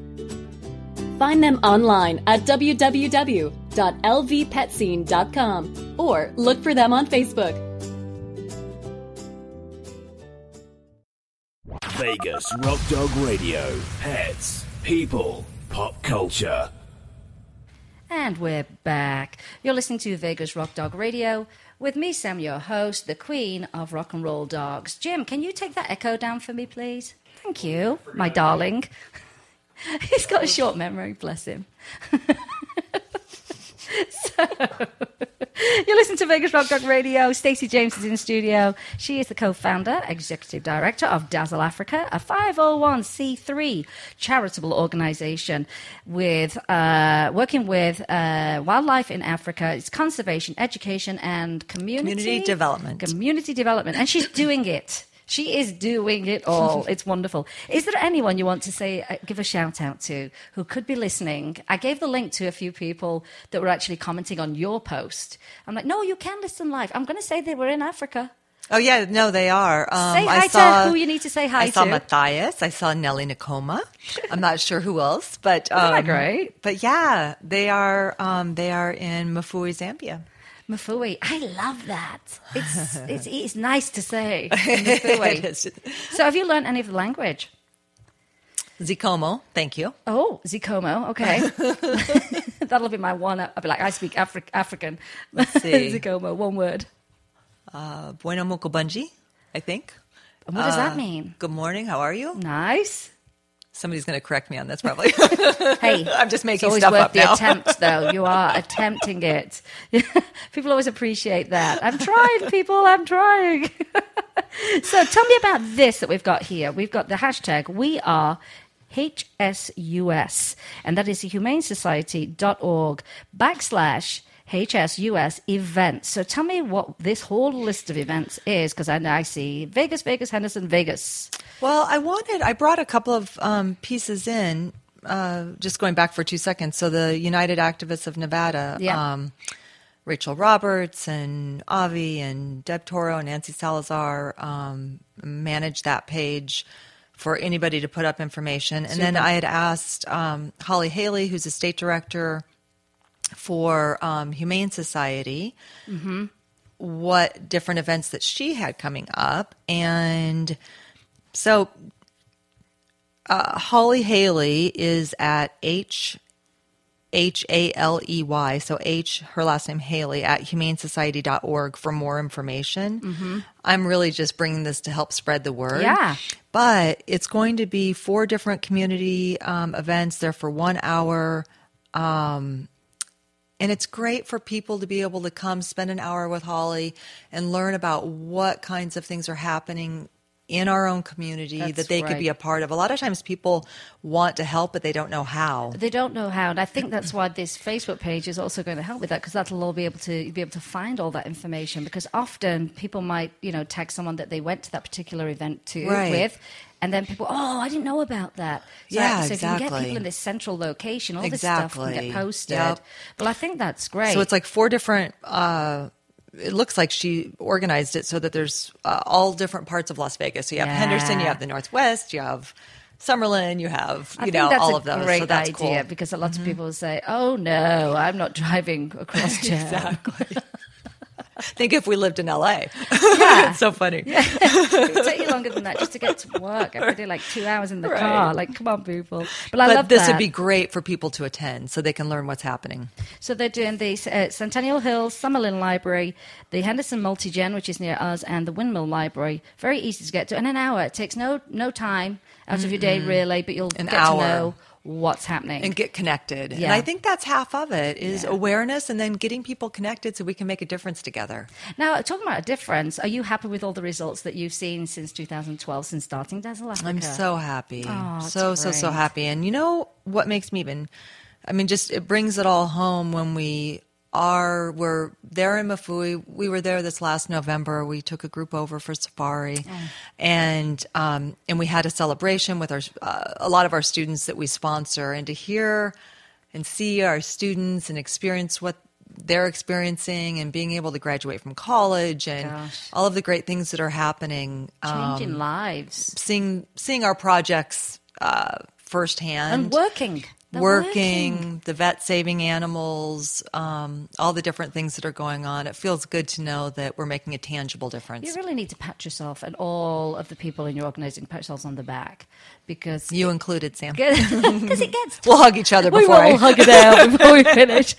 Find them online at www.lvpetscene.com or look for them on Facebook. Vegas Rock Dog Radio. Pets, people, pop culture. And we're back. You're listening to Vegas Rock Dog Radio with me, Sam, your host, the queen of rock and roll dogs. Jim, can you take that echo down for me, please? Thank you, my darling. He's got a short memory, bless him. So, you're listening to Vegas Rock Dog Radio. Stacey James is in the studio. She is the co-founder, executive director of Dazzle Africa, a 501c3 charitable organization with working with wildlife in Africa. It's conservation, education, and community development. Community development, and she's doing it. She is doing it all. It's wonderful. Is there anyone you want to say, give a shout out to who could be listening? I gave the link to a few people that were actually commenting on your post. I'm like, no, you can listen live. I'm going to say they were in Africa. Oh, yeah. No, they are. Say hi to who you need to say hi to. I saw Matthias. I saw Nelly Nakoma. I'm not sure who else, but Isn't that great? But yeah, they are in Mafui, Zambia. Mafui. I love that. It's nice to say. Mafui. So have you learned any of the language? Zikomo, thank you. Oh, Zikomo. Okay. That'll be my one. I'll be like, I speak African. Let's see. Zikomo, one word. Bueno Mukobunji, I think. And what does that mean? Good morning. How are you? Nice. Somebody's going to correct me on this, probably. Hey, I'm just making it's always stuff worth up the now. attempt, though. You are attempting it. People always appreciate that. I'm trying, people. I'm trying. So tell me about this that we've got here. We've got the hashtag We Are HSUS, and that is the humanesociety.org/HSUS events. So tell me what this whole list of events is, because I see Vegas, Henderson, Vegas. Well, I brought a couple of pieces in, just going back for 2 seconds. So the United Activists of Nevada, Rachel Roberts and Avi and Deb Toro and Nancy Salazar managed that page for anybody to put up information. And then I had asked Holly Haley, who's a state director for Humane Society, what different events that she had coming up. And so Holly Haley is at Haley, so her last name Haley, at humanesociety.org for more information. I'm really just bringing this to help spread the word. Yeah. But it's going to be 4 different community events. They're for 1 hour. And it's great for people to be able to come spend an hour with Holly and learn about what kinds of things are happening in our own community that they could be a part of. A lot of times people want to help, but they don't know how. They don't know how, and I think that's why this Facebook page is also going to help with that, because that'll all be able to find all that information. Because often people might, tag someone that they went to that particular event with, and then people, I didn't know about that. So, so if you can get people in this central location, all this stuff can get posted. Yep. Well, I think that's great. So it's like 4 different. It looks like she organized it so that there's all different parts of Las Vegas. So you have Henderson, you have the Northwest, you have Summerlin, you have all of those. Great so that's idea, cool. Because a lot of people say, "Oh no, I'm not driving across town." Exactly. Think if we lived in LA. Yeah. It's so funny. Yeah. It would take you longer than that just to get to work. Every day, like 2 hours in the car. Like, come on, people. But I love this that. would be great for people to attend so they can learn what's happening. So they're doing the Centennial Hills, Summerlin Library, the Henderson Multigen, which is near us, and the Windmill Library. Very easy to get to. In an hour. It takes no time out of your day, really, but you'll get to know what's happening. And get connected. Yeah. And I think that's half of it is awareness and then getting people connected so we can make a difference together. Now, talking about a difference, are you happy with all the results that you've seen since 2012, since starting Dazzle Africa? I'm so happy. Oh, so great. happy. And you know what makes me just it brings it all home when we're there in Mafui. We were there this last November. We took a group over for safari, and we had a celebration with a lot of our students that we sponsor, and to hear and see our students and experience what they're experiencing and being able to graduate from college and all of the great things that are happening, Changing lives. seeing our projects firsthand And working. They're working, the vet saving animals, all the different things that are going on. It feels good to know that we're making a tangible difference. You really need to pat yourself and all of the people in your organization, pat yourselves on the back. Because You included, Sam. because it gets tough. We'll hug each other We before will hug it out before we finish.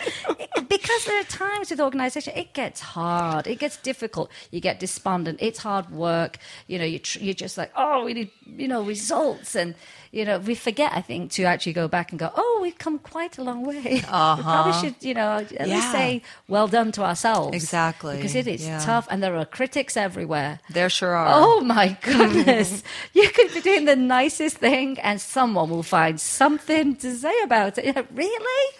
Because there are times with organisation, it gets hard. It gets difficult. You get despondent. It's hard work. You know, you're just like, oh, we need, results. And, we forget, I think, to actually go back and go, oh, we've come quite a long way. We probably should, at least say well done to ourselves. Exactly. Because it is tough and there are critics everywhere. There sure are. Oh my goodness. You could be doing the nicest thing and someone will find something to say about it. Really?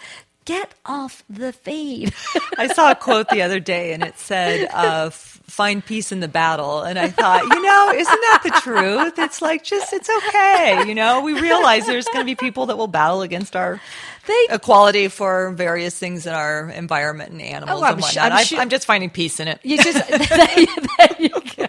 Get off the feed. I saw a quote the other day and it said, find peace in the battle. And I thought, isn't that the truth? It's like, it's okay. We realize there's going to be people that will battle against our equality for various things in our environment and animals and whatnot. I'm just finding peace in it. You just, there you go.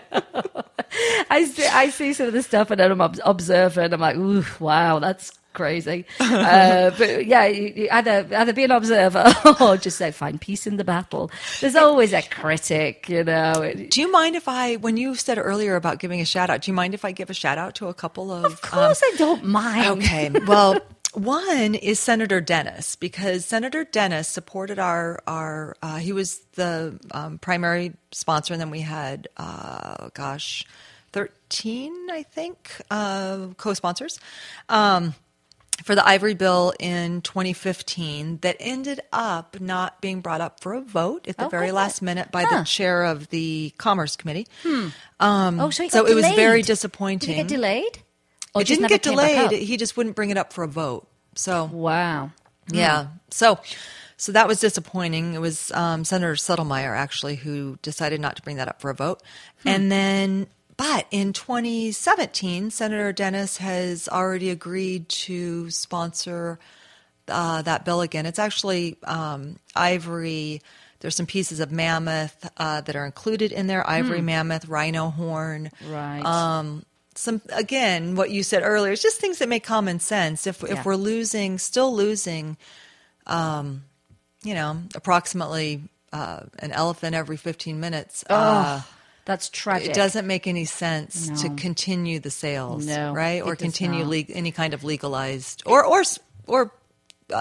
I see some of the stuff and then I'm observing and I'm like, ooh, wow, that's crazy. But yeah, you either be an observer or just say, find peace in the battle. There's always a critic, Do you mind if when you said earlier about giving a shout out, do you mind if I give a shout out to a couple of... Of course I don't mind. Okay, well... One is Senator Dennis, because Senator Dennis supported he was the primary sponsor, and then we had, 13, I think, co-sponsors for the Ivory Bill in 2015 that ended up not being brought up for a vote at the very last minute by the chair of the Commerce Committee. So it was very disappointing. Did it get delayed? Or It didn't get delayed. He just wouldn't bring it up for a vote. So wow. Yeah. So that was disappointing. It was Senator Settlemyre, actually, who decided not to bring that up for a vote. And then, but in 2017, Senator Dennis has already agreed to sponsor that bill again. It's actually ivory. There's some pieces of mammoth that are included in there. Ivory, mammoth, rhino horn. Right. Again, what you said earlier, it's just things that make common sense. If we're still losing, approximately an elephant every 15 minutes. That's tragic. It doesn't make any sense to continue the sales, right? Or continue any kind of legalized or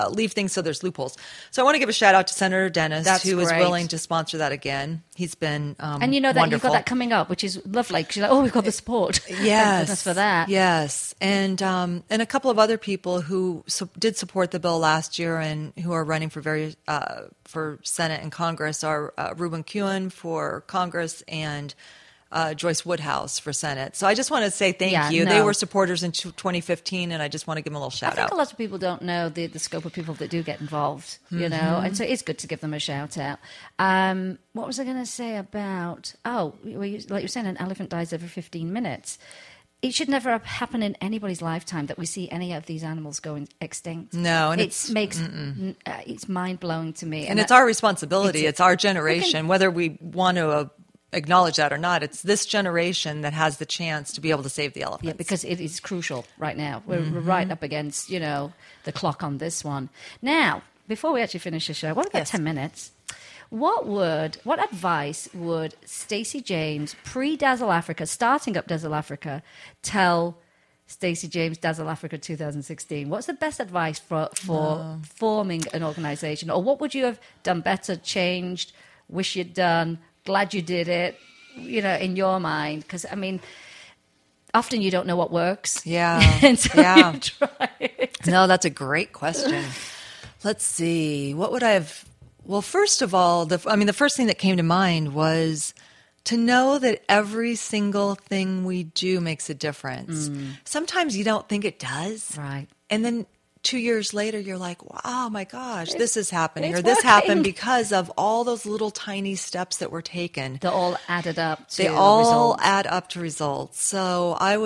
leave things so there's loopholes. So I want to give a shout out to Senator Dennis, who is willing to sponsor that again. He's been and that wonderful. You've got that coming up, which is lovely. Because you're like, we've got the support. Yes, Thank goodness for that. Yes, and a couple of other people who did support the bill last year and who are running for for Senate and Congress are Ruben Kuhn for Congress and Joyce Woodhouse for Senate. So I just want to say thank you. They were supporters in 2015, and I just want to give them a little shout out. I think a lot of people don't know the scope of people that do get involved, and so it's good to give them a shout out. What was I going to say about, like you were saying, an elephant dies every 15 minutes. It should never happen in anybody's lifetime that we see any of these animals going extinct. No, and it's mind-blowing to me. And it's our responsibility. It's our generation, whether we want to acknowledge that or not. It's this generation that has the chance to be able to save the elephants. Yeah, because it is crucial right now. We're right up against, the clock on this one. Now, before we actually finish the show, what about 10 minutes? What advice would Stacey James, pre-Dazzle Africa, starting up Dazzle Africa, tell Stacey James, Dazzle Africa 2016? What's the best advice for forming an organization? Or what would you have done better, changed, wish you'd done, glad you did it, in your mind? Because, I mean, often you don't know what works. Yeah. Until you try it. No, that's a great question. Let's see. What would I have? Well, first of all, the first thing that came to mind was to know that every single thing we do makes a difference. Sometimes you don't think it does. Right. And then 2 years later, you're like, wow, my gosh, this is happening. Or it's this working. happened because of all those little tiny steps that were taken. They all added up to They all results. add up to results. So I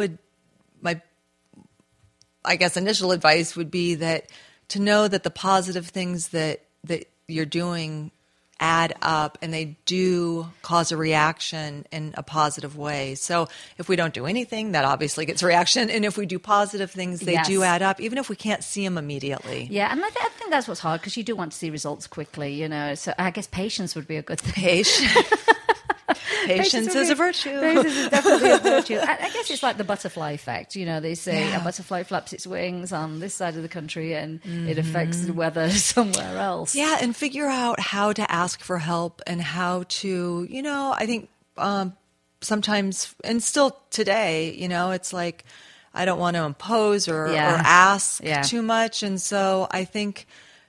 guess initial advice would be that to know that the positive things that you're doing add up, and they do cause a reaction in a positive way. So if we don't do anything, that obviously gets a reaction. And if we do positive things, they do add up, even if we can't see them immediately. Yeah, and I think that's what's hard, because you do want to see results quickly, So I guess patience would be a good thing. Patience is a virtue. Patience is definitely a virtue. I guess it's like the butterfly effect. They say a butterfly flaps its wings on this side of the country and it affects the weather somewhere else. Yeah, and figure out how to ask for help and how to, I think sometimes, and still today, it's like I don't want to impose or ask too much. And so I think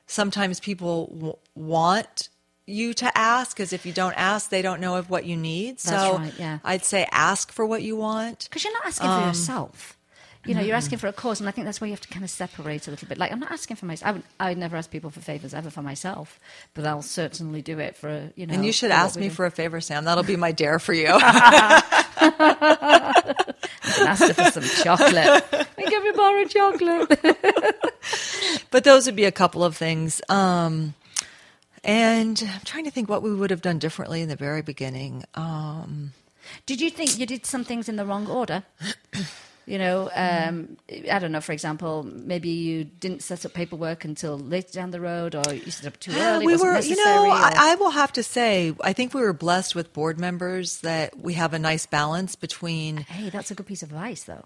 sometimes people want you to ask, because if you don't ask, they don't know of what you need. So right, yeah. I'd say ask for what you want. Because you're not asking for yourself. You're asking for a cause, and I think that's where you have to kind of separate a little bit. Like, I'm not asking for myself. I would never ask people for favors ever for myself, but I'll certainly do it for, And you should ask me for a favor, Sam. That'll be my dare for you. Ask her for some chocolate. Give me borrow chocolate. But those would be a couple of things. And I'm trying to think what we would have done differently in the very beginning. Did you think you did some things in the wrong order? I don't know, for example, maybe you didn't set up paperwork until later down the road, or you set up too early. We wasn't were, necessary, I will have to say, I think we were blessed with board members that we have a nice balance between. Hey, that's a good piece of advice, though.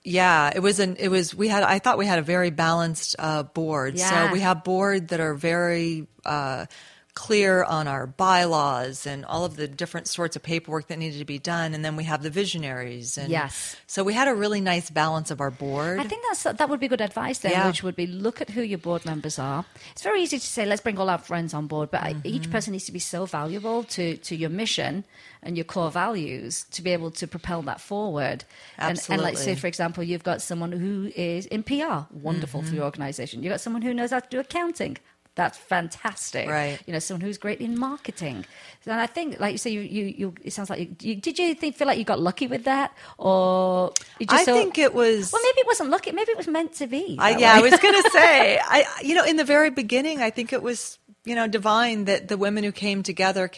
Yeah, I thought we had a very balanced board. Yeah. So we have board that are very clear on our bylaws and all of the different sorts of paperwork that needed to be done. And then we have the visionaries. And yes. So we had a really nice balance of our board. I think that would be good advice then, which would be look at who your board members are. It's very easy to say, let's bring all our friends on board, but each person needs to be so valuable to your mission and your core values to be able to propel that forward. Absolutely. And like, say, for example, you've got someone who is in PR, wonderful for your organization. You've got someone who knows how to do accounting. That's fantastic. Right. Someone who's great in marketing. And I think, like you say, you it sounds like did you feel like you got lucky with that, or you just think it was. Well, maybe it wasn't lucky. Maybe it was meant to be. I was going to say, in the very beginning, I think it was, divine that the women who came together.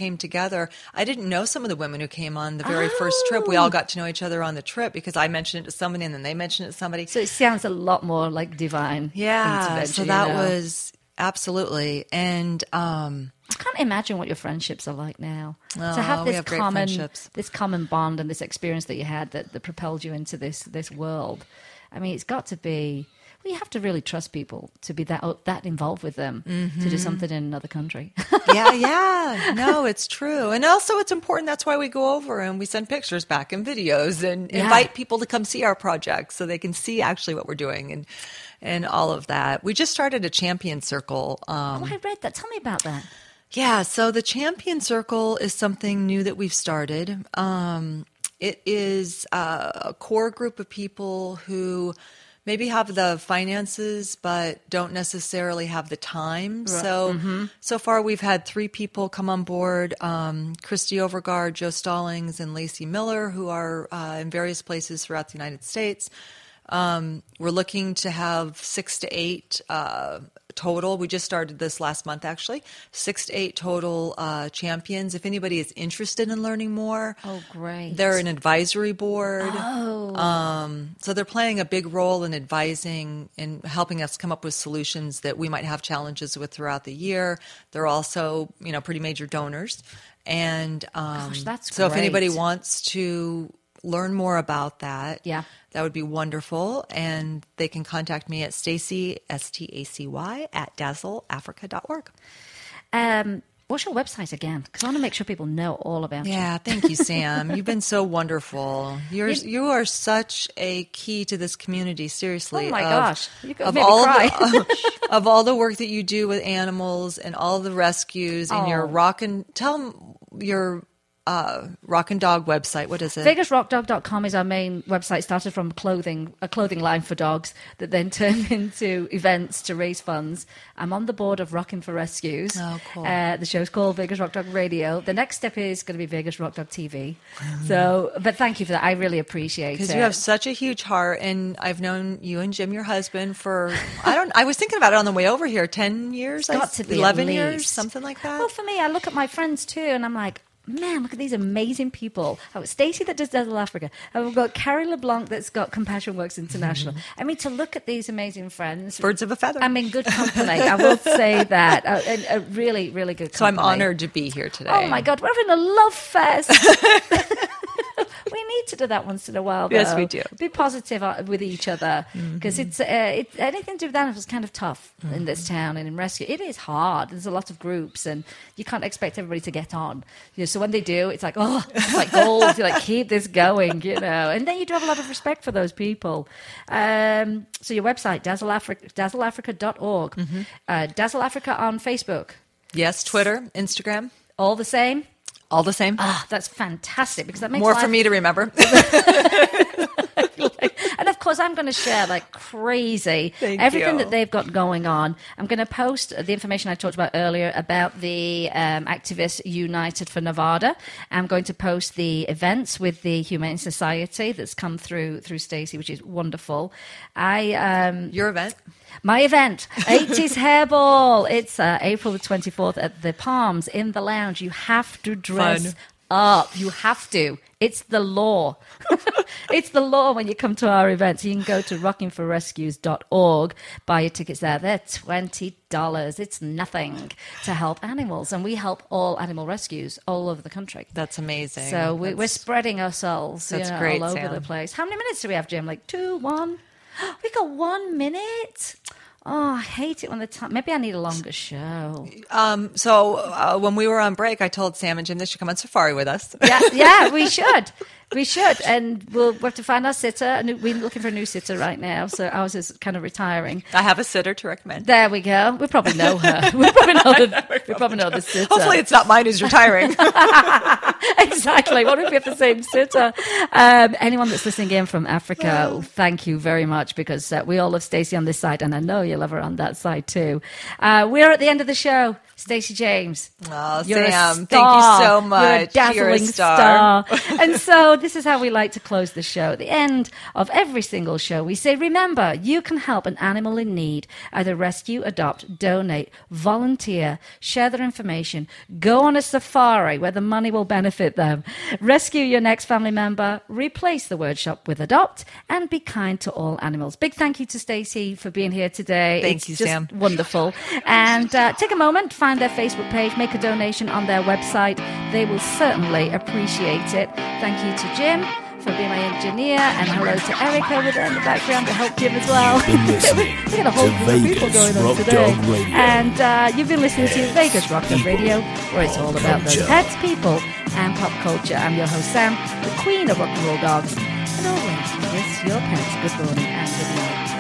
I didn't know some of the women who came on the very first trip. We all got to know each other on the trip because I mentioned it to somebody and then they mentioned it to somebody. So it sounds a lot more like divine. Yeah. So that was. Absolutely. And I can't imagine what your friendships are like now. To have this common bond and this experience that you had that propelled you into this world. I mean, it's got to be. Well, you have to really trust people to be that involved with them to do something in another country. Yeah. No, it's true. And also it's important. That's why we go over and we send pictures back and videos and invite people to come see our projects so they can see actually what we're doing and all of that. We just started a champion circle. I read that. Tell me about that. Yeah, so the champion circle is something new that we've started. It is a core group of people who maybe have the finances but don't necessarily have the time. Right. So far we've had 3 people come on board, Christy Overgard, Joe Stallings, and Lacey Miller, who are in various places throughout the United States. We're looking to have 6 to 8 total. We just started this last month, actually. 6 to 8 total champions. If anybody is interested in learning more, Oh, great. they're an advisory board. Oh. So they're playing a big role in advising and helping us come up with solutions that we might have challenges with throughout the year. They're also, pretty major donors. And Gosh, that's so if great. anybody wants to learn more about that, Yeah. that would be wonderful. And they can contact me at Stacey, Stacy, at dazzleafrica.org. What's your website again? Because I want to make sure people know all about you. Yeah, thank you, Sam. You've been so wonderful. You are such a key to this community. Seriously. Oh my gosh, you could of make me all cry. of all the work that you do with animals and all the rescues and your tell them your rock and dog website. What is it? VegasRockDog.com is our main website. Started from a clothing line for dogs that then turned into events to raise funds. I'm on the board of Rockin' for Rescues. Oh, cool. The show's called Vegas Rock Dog Radio. The next step is going to be Vegas Rock Dog TV. So, but thank you for that. I really appreciate it. Because you have such a huge heart, and I've known you and Jim, your husband, for I was thinking about it on the way over here. 10 years, It's got to be 11 at years, least. something like that. Well, for me, I look at my friends too, and I'm like, man, look at these amazing people. I've got Stacey that does Dazzle Africa. I've got Carrie LeBlanc that's got Compassion Works International. I mean, to look at these amazing friends. Birds of a feather. I'm in good company. I will say that. A really, really good company. So I'm honored to be here today. Oh, my God. We're having a love fest. We need to do that once in a while, though. Yes, we do. Be positive with each other, because it's anything to do with animals is kind of tough in this town and in rescue. It is hard. There's a lot of groups, and you can't expect everybody to get on. So when they do, it's like, oh, it's like gold. You're like, keep this going, And then you do have a lot of respect for those people. So your website, dazzleafrica.org. Dazzle Africa on Facebook. Yes, Twitter, Instagram, All the same? all the same. Ah, that's fantastic, because that makes More life... for me to remember. And of course, I'm going to share like crazy Thank everything you. that they've got going on. I'm going to post the information I talked about earlier about the Activists United for Nevada. I'm going to post the events with the Humane Society that's come through Stacey, which is wonderful. Your event? My event, 80s Hairball. It's April the 24th at the Palms in the Lounge. You have to dress up. You have to. It's the law. It's the law when you come to our events. You can go to rockingforrescues.org, buy your tickets there. They're $20. It's nothing to help animals. And we help all animal rescues all over the country. That's amazing. So we're spreading ourselves great, all over Sam. the place. How many minutes do we have, Jim? Like 2, 1? We got 1 minute? Oh, I hate it when the time... Maybe I need a longer show. So when we were on break, I told Sam and Jim they should come on safari with us. Yeah, we should. We should. And we'll have to find our sitter. We're looking for a new sitter right now, so ours is kind of retiring. I have a sitter to recommend. There we go. We probably know her. We probably know the sitter. Hopefully it's not mine who's retiring. Exactly. What if we have the same sitter? Anyone that's listening in from Africa, thank you very much, because we all love Stacey on this side, and I know you love her on that side too. We're at the end of the show. Stacey James. Oh, You're a Sam, star. thank you so much. You're a dazzling star. And so this is how we like to close the show. At the end of every single show, we say, remember, you can help an animal in need. Either rescue, adopt, donate, volunteer, share their information, go on a safari where the money will benefit them, rescue your next family member, replace the word shop with adopt, and be kind to all animals. Big thank you to Stacey for being here today. Thank you, Sam. Wonderful. And take a moment, find their Facebook page, make a donation on their website. They will certainly appreciate it. Thank you to Jim for being my engineer, and hello to Erica over there in the background to help Jim as well. You've been listening We got a whole to group of people Vegas going on Rock today. Dog Radio. And you've been listening to Vegas Rock Dog Radio, where it's all about those Culture. pets, people, and pop culture. I'm your host, Sam, the queen of rock and roll dogs. And always kiss your pets good morning and good night.